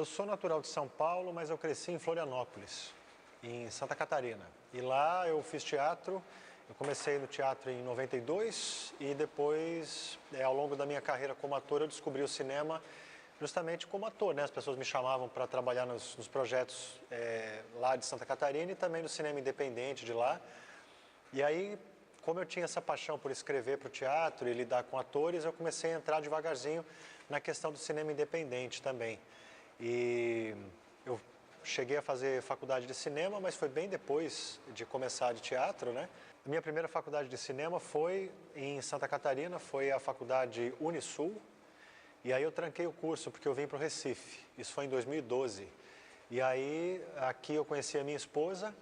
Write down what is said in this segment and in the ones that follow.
Eu sou natural de São Paulo, mas eu cresci em Florianópolis, em Santa Catarina. E lá eu fiz teatro, eu comecei no teatro em 92 e depois, ao longo da minha carreira como ator, eu descobri o cinema justamente como ator, né? As pessoas me chamavam para trabalhar nos projetos lá de Santa Catarina e também no cinema independente de lá. E aí, como eu tinha essa paixão por escrever para o teatro e lidar com atores, eu comecei a entrar devagarzinho na questão do cinema independente também. E eu cheguei a fazer faculdade de cinema, mas foi bem depois de começar de teatro, né? A minha primeira faculdade de cinema foi em Santa Catarina, foi a faculdade Unisul. E aí eu tranquei o curso porque eu vim para o Recife. Isso foi em 2012. E aí aqui eu conheci a minha esposa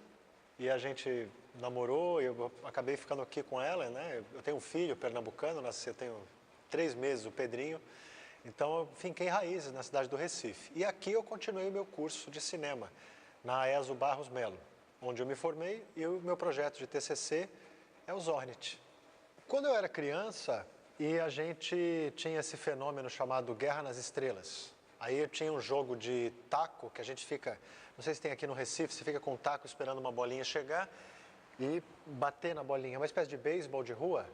e a gente namorou. Eu acabei ficando aqui com ela, né? Eu tenho um filho pernambucano, eu tenho 3 meses, o Pedrinho. Então eu finquei raízes na cidade do Recife. E aqui eu continuei o meu curso de cinema, na ESO Barros Melo, onde eu me formei e o meu projeto de TCC é o Zornit. Quando eu era criança, e a gente tinha esse fenômeno chamado Guerra nas Estrelas. Aí eu tinha um jogo de taco, que a gente fica, não sei se tem aqui no Recife, você fica com um taco esperando uma bolinha chegar e bater na bolinha. É uma espécie de beisebol de rua,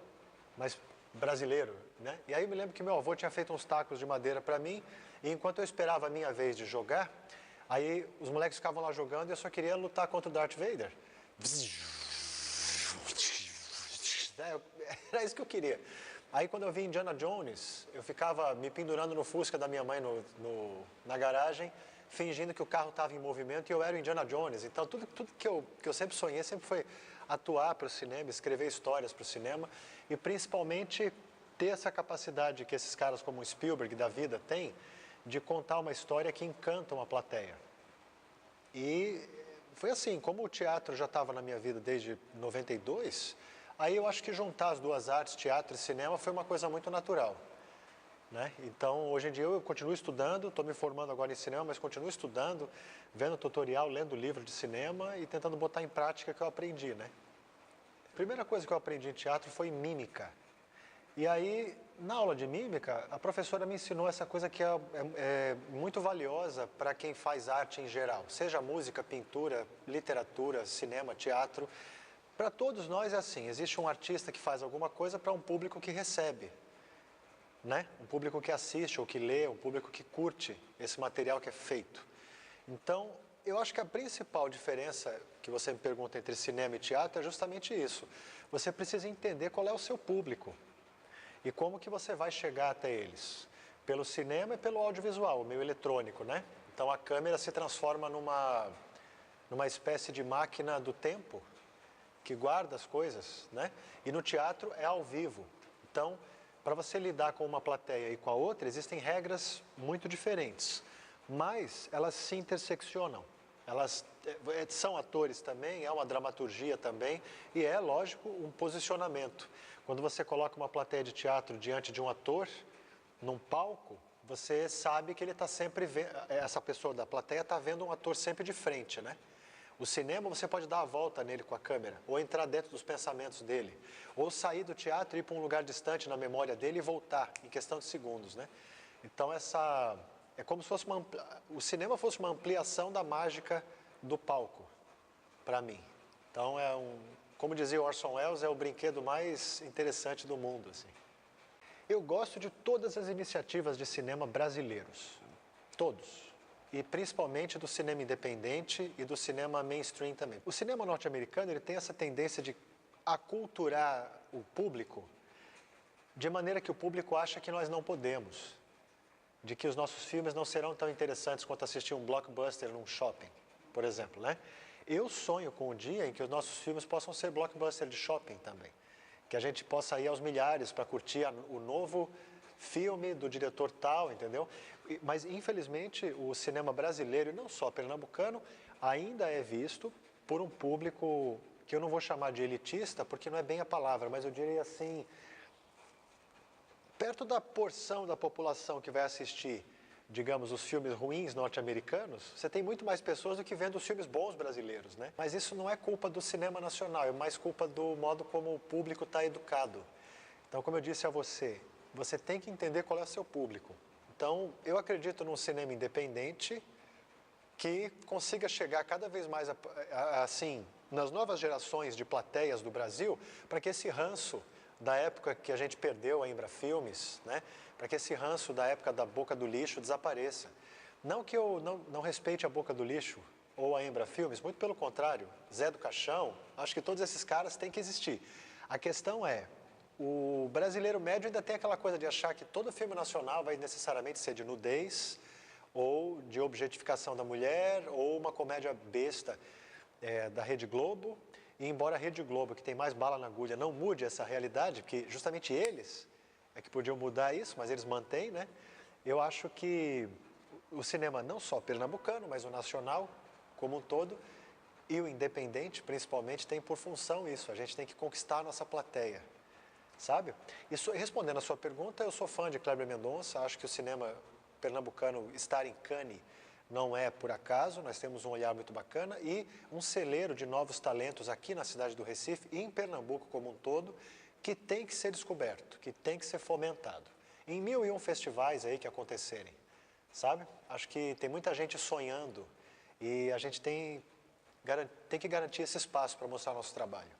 mas brasileiro, né? E aí eu me lembro que meu avô tinha feito uns tacos de madeira para mim, e enquanto eu esperava a minha vez de jogar, aí os moleques ficavam lá jogando e eu só queria lutar contra o Darth Vader. Era isso que eu queria. Aí quando eu vi Indiana Jones, eu ficava me pendurando no Fusca da minha mãe na garagem, fingindo que o carro estava em movimento e eu era o Indiana Jones. Então tudo que eu sempre sonhei sempre foi atuar para o cinema, escrever histórias para o cinema e principalmente ter essa capacidade que esses caras como o Spielberg da vida têm de contar uma história que encanta uma plateia. E foi assim, como o teatro já estava na minha vida desde 92, aí eu acho que juntar as duas artes, teatro e cinema, foi uma coisa muito natural, né? Então, hoje em dia eu continuo estudando, estou me formando agora em cinema, mas continuo estudando, vendo tutorial, lendo livro de cinema e tentando botar em prática o que eu aprendi, né? A primeira coisa que eu aprendi em teatro foi mímica. E aí, na aula de mímica, a professora me ensinou essa coisa que é muito valiosa para quem faz arte em geral. Seja música, pintura, literatura, cinema, teatro. Para todos nós é assim, existe um artista que faz alguma coisa para um público que recebe, né? Um público que assiste ou que lê, um público que curte esse material que é feito. Então, eu acho que a principal diferença que você me pergunta entre cinema e teatro é justamente isso. Você precisa entender qual é o seu público e como que você vai chegar até eles. Pelo cinema e pelo audiovisual, o meio eletrônico, né? Então a câmera se transforma numa espécie de máquina do tempo que guarda as coisas, né? E no teatro é ao vivo. Então, para você lidar com uma plateia e com a outra, existem regras muito diferentes, mas elas se interseccionam. Elas são atores também, é uma dramaturgia também, e é, lógico, um posicionamento. Quando você coloca uma plateia de teatro diante de um ator, num palco, você sabe que ele está sempre vendo, essa pessoa da plateia está vendo um ator sempre de frente, né? O cinema você pode dar a volta nele com a câmera, ou entrar dentro dos pensamentos dele, ou sair do teatro e ir para um lugar distante na memória dele e voltar em questão de segundos, né? Então é como se fosse o cinema fosse uma ampliação da mágica do palco, para mim. Então como dizia Orson Welles, é o brinquedo mais interessante do mundo, assim. Eu gosto de todas as iniciativas de cinema brasileiros, todos. E principalmente do cinema independente e do cinema mainstream também. O cinema norte-americano ele tem essa tendência de aculturar o público de maneira que o público acha que nós não podemos. De que os nossos filmes não serão tão interessantes quanto assistir um blockbuster num shopping, por exemplo, né? Eu sonho com o dia em que os nossos filmes possam ser blockbuster de shopping também. Que a gente possa ir aos milhares para curtir o novo filme do diretor tal, entendeu? Mas, infelizmente, o cinema brasileiro, e não só pernambucano, ainda é visto por um público que eu não vou chamar de elitista, porque não é bem a palavra, mas eu diria assim, perto da porção da população que vai assistir, digamos, os filmes ruins norte-americanos, você tem muito mais pessoas do que vendo os filmes bons brasileiros, né? Mas isso não é culpa do cinema nacional, é mais culpa do modo como o público está educado. Então, como eu disse a você, você tem que entender qual é o seu público. Então, eu acredito num cinema independente, que consiga chegar cada vez mais assim nas novas gerações de plateias do Brasil, para que esse ranço da época que a gente perdeu a Embra Filmes, né, para que esse ranço da época da Boca do Lixo desapareça. Não que eu não respeite a Boca do Lixo ou a Embra Filmes, muito pelo contrário, Zé do Caixão, acho que todos esses caras têm que existir. A questão é, o brasileiro médio ainda tem aquela coisa de achar que todo filme nacional vai necessariamente ser de nudez, ou de objetificação da mulher, ou uma comédia besta da Rede Globo. E embora a Rede Globo, que tem mais bala na agulha, não mude essa realidade, porque justamente eles é que podiam mudar isso, mas eles mantêm, né? Eu acho que o cinema não só pernambucano, mas o nacional como um todo, e o independente, principalmente, tem por função isso. A gente tem que conquistar a nossa plateia, sabe? E respondendo a sua pergunta, eu sou fã de Kleber Mendonça, acho que o cinema pernambucano estar em Cannes não é por acaso, nós temos um olhar muito bacana e um celeiro de novos talentos aqui na cidade do Recife e em Pernambuco como um todo, que tem que ser descoberto, que tem que ser fomentado. Em 1001 festivais aí que acontecerem, sabe? Acho que tem muita gente sonhando e a gente tem que garantir esse espaço para mostrar nosso trabalho.